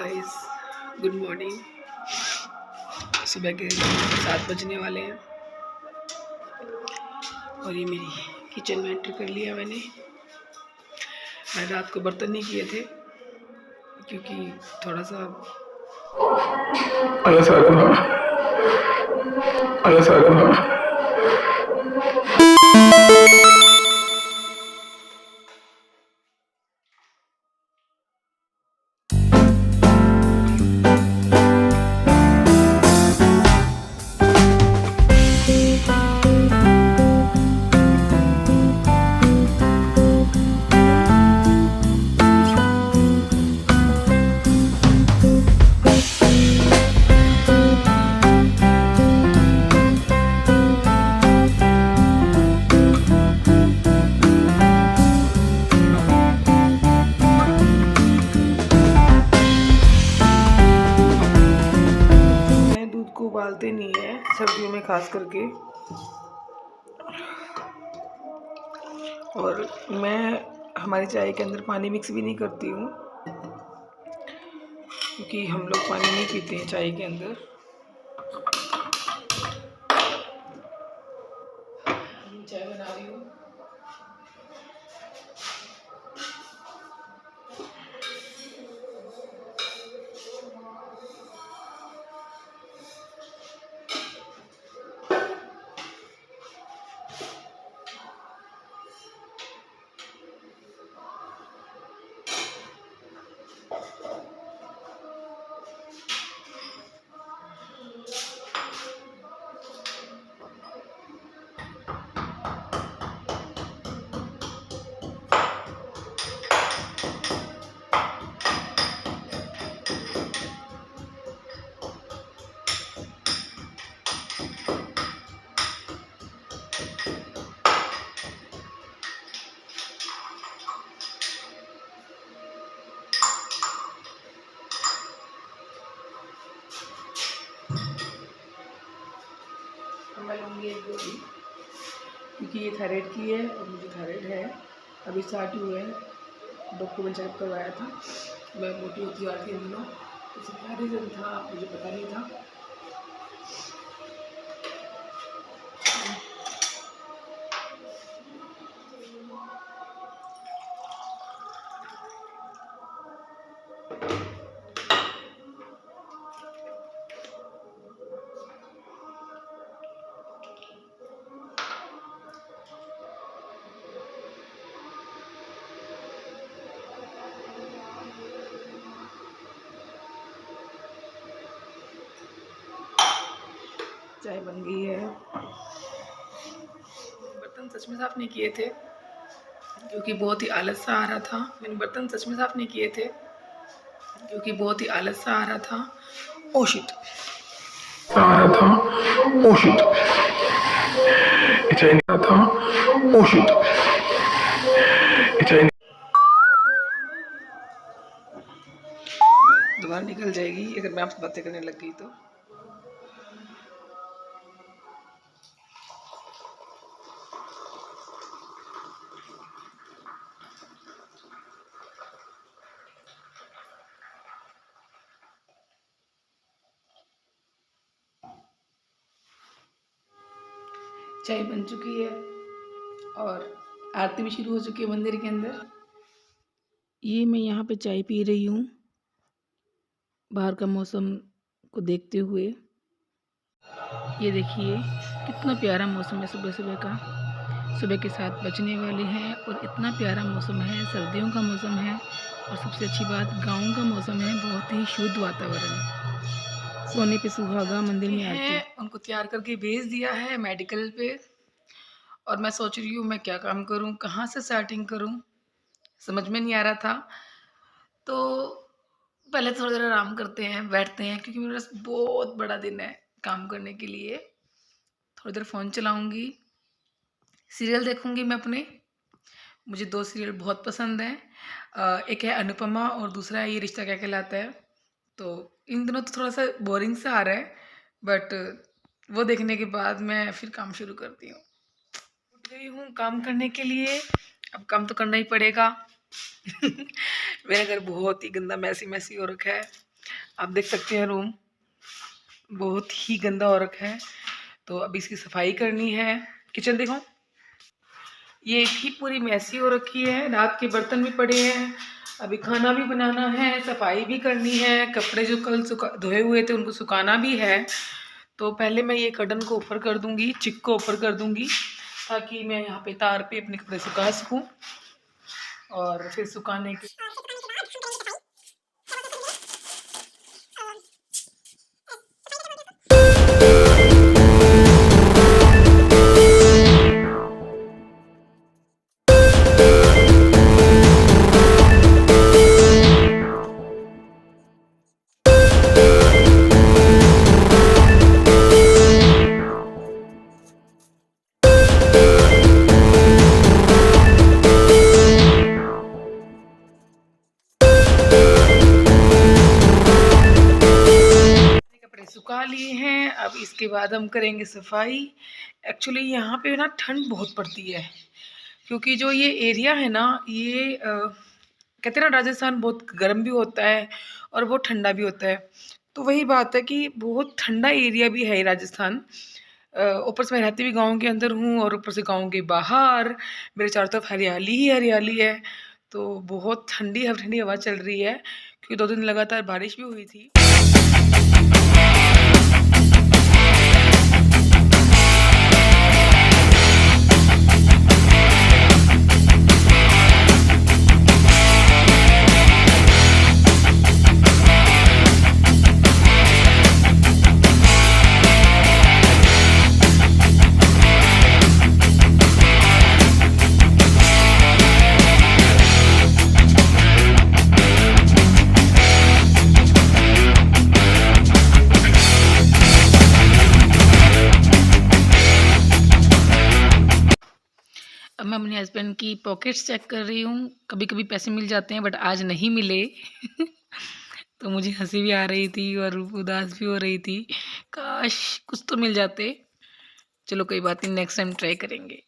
Guys, good morning. सुबह के 7 बजने वाले हैं और ये मेरी किचन में एंटर कर लिया मैंने रात को बर्तन नहीं किए थे क्योंकि थोड़ा सा उबालते नहीं है सर्दियों में खास करके। और मैं हमारी चाय के अंदर पानी मिक्स भी नहीं करती हूँ क्योंकि हम लोग पानी नहीं पीते हैं चाय के अंदर। चाय बना रही हूँ। मैं लूँगी एक गोली क्योंकि ये थायराइड की है और मुझे थायराइड है। अभी स्टार्ट हुए हैं, डॉक्टर चेकअप करवाया था। मैं मोटी होती जा रही थी इन दिनों, उससे क्या रीज़न था मुझे पता नहीं था। चाय बन गई है। बर्तन सच में साफ़ नहीं किए थे क्योंकि बहुत ही आलस सा आ रहा था। मैंने बर्तन सच में साफ़ नहीं किए थे क्योंकि बहुत ही आलस सा आ रहा था। ओ शिट आ रहा था। ओ शिट चाय नहीं था। ओ शिट चाय दोबारा निकल जाएगी अगर मैं आपसे बातें करने लग गई तो। चाय बन चुकी है और आरती भी शुरू हो चुकी है मंदिर के अंदर। ये मैं यहाँ पे चाय पी रही हूँ बाहर का मौसम को देखते हुए। ये देखिए कितना प्यारा मौसम है सुबह सुबह का। सुबह के 7 बजने वाले हैं और इतना प्यारा मौसम है, सर्दियों का मौसम है और सबसे अच्छी बात गाँव का मौसम है। बहुत ही शुद्ध वातावरण। सोने पे सुहागा मंदिर में आरती उनको तैयार करके भेज दिया है मेडिकल पे। और मैं सोच रही हूँ मैं क्या काम करूँ, कहाँ से स्टार्टिंग करूँ, समझ में नहीं आ रहा था। तो पहले थोड़ी देर आराम करते हैं, बैठते हैं क्योंकि मेरे पास बहुत बड़ा दिन है काम करने के लिए। थोड़ी देर फ़ोन चलाऊँगी, सीरियल देखूँगी मैं अपने। मुझे 2 सीरियल बहुत पसंद हैं। एक है अनुपमा और दूसरा है ये रिश्ता क्या कहलाता है। तो इन दिनों तो थोड़ा सा बोरिंग सा आ रहा है बट वो देखने के बाद मैं फिर काम शुरू करती हूँ। उठ गई हूँ काम करने के लिए, अब काम तो करना ही पड़ेगा। मेरा घर बहुत ही गंदा मैसी हो रखा है। आप देख सकते हैं रूम बहुत ही गंदा हो रखा है, तो अब इसकी सफाई करनी है। किचन देखो, ये ही पूरी मैसी हो रखी है, रात के बर्तन भी पड़े हैं, अभी खाना भी बनाना है, सफाई भी करनी है, कपड़े जो कल धोए हुए थे उनको सुखाना भी है। तो पहले मैं ये कर्टन को ऊपर कर दूंगी, चिक को ऊपर कर दूंगी, ताकि मैं यहाँ पे तार पे अपने कपड़े सुखा सकूँ। और फिर सुखाने के कपड़े सुखा लिए हैं। अब इसके बाद हम करेंगे सफाई। एक्चुअली यहाँ पे ना ठंड बहुत पड़ती है, क्योंकि जो ये एरिया है ना, ये कहते हैं ना राजस्थान बहुत गर्म भी होता है और बहुत ठंडा भी होता है। तो वही बात है कि बहुत ठंडा एरिया भी है राजस्थान। ऊपर से मैं रहती भी गाँव के अंदर हूँ और ऊपर से गाँव के बाहर मेरे चारों तरफ हरियाली ही हरियाली है। तो बहुत ठंडी ठंडी हवा चल रही है, क्योंकि 2 दिन लगातार बारिश भी हुई थी। अब मैं अपने हस्बैंड की पॉकेट्स चेक कर रही हूँ। कभी कभी पैसे मिल जाते हैं, बट आज नहीं मिले। तो मुझे हंसी भी आ रही थी और उदास भी हो रही थी, काश कुछ तो मिल जाते। चलो कोई बात नहीं, नेक्स्ट टाइम ट्राई करेंगे।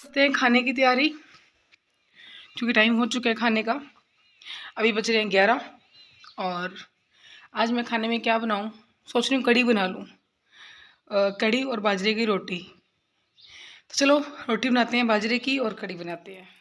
करते हैं खाने की तैयारी, क्योंकि टाइम हो चुका है खाने का। अभी बज रहे हैं 11। और आज मैं खाने में क्या बनाऊं, सोच रही हूँ कढ़ी बना लूँ। कढ़ी और बाजरे की रोटी। तो चलो रोटी बनाते हैं बाजरे की और कढ़ी बनाते हैं।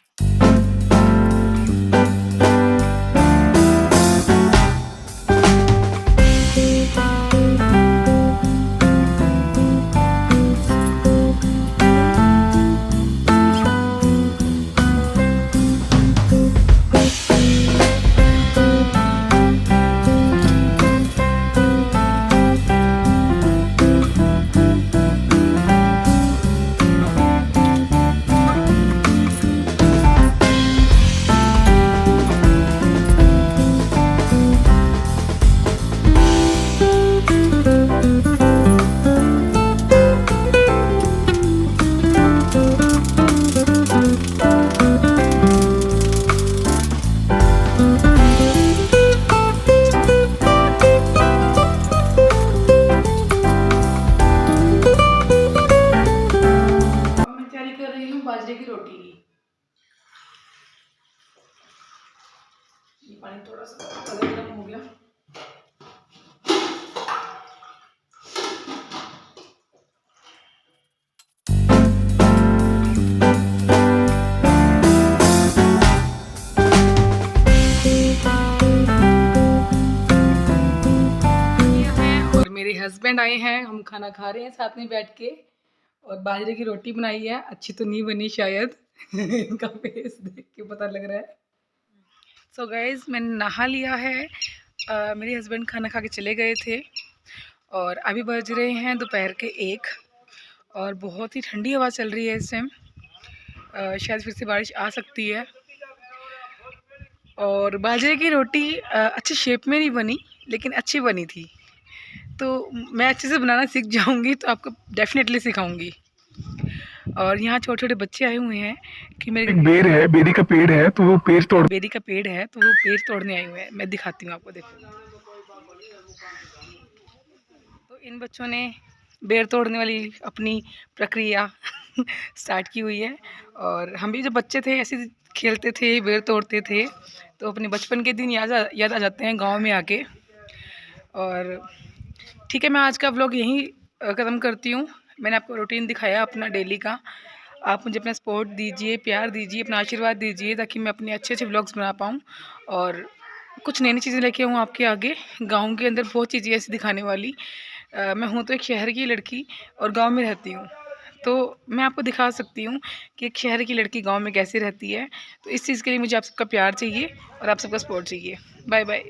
बाजरे की रोटी की। ये पानी थोड़ा सा गर्म हो गया। और मेरे हस्बैंड आए हैं, हम खाना खा रहे हैं साथ में बैठ के। और बाजरे की रोटी बनाई है, अच्छी तो नहीं बनी शायद इनका फेस देख के पता लग रहा है। सो गाइज मैंने नहा लिया है। मेरे हस्बैंड खाना खा के चले गए थे और अभी बज रहे हैं दोपहर के 1 और बहुत ही ठंडी हवा चल रही है इस टाइम। शायद फिर से बारिश आ सकती है। और बाजरे की रोटी अच्छे शेप में नहीं बनी लेकिन अच्छी बनी थी। तो मैं अच्छे से बनाना सीख जाऊंगी तो आपको डेफिनेटली सिखाऊंगी। और यहाँ छोटे छोटे बच्चे आए हुए हैं कि मेरे एक बेर है, बेरी का पेड़ है तो वो पेड़ तोड़ बेरी का पेड़ है तो वो पेड़ तोड़ने आए हुए हैं। मैं दिखाती हूँ आपको, देखो। तो इन बच्चों ने बेर तोड़ने वाली अपनी प्रक्रिया स्टार्ट की हुई है। और हम भी जब बच्चे थे ऐसे खेलते थे, बेर तोड़ते थे, तो अपने बचपन के दिन याद आ जाते हैं गांव में आके। और ठीक है, मैं आज का व्लॉग यहीं ख़त्म करती हूँ। मैंने आपको रूटीन दिखाया अपना डेली का। आप मुझे अपना सपोर्ट दीजिए, प्यार दीजिए, अपना आशीर्वाद दीजिए ताकि मैं अपने अच्छे अच्छे व्लॉग्स बना पाऊँ और कुछ नई नई चीज़ें लेके आऊँ आपके आगे। गांव के अंदर बहुत चीज़ें ऐसी दिखाने वाली। मैं हूँ तो एक शहर की लड़की और गांव में रहती हूँ, तो मैं आपको दिखा सकती हूँ कि एक शहर की लड़की गांव में कैसे रहती है। तो इस चीज़ के लिए मुझे आप सबका प्यार चाहिए और आप सबका सपोर्ट चाहिए। Bye bye.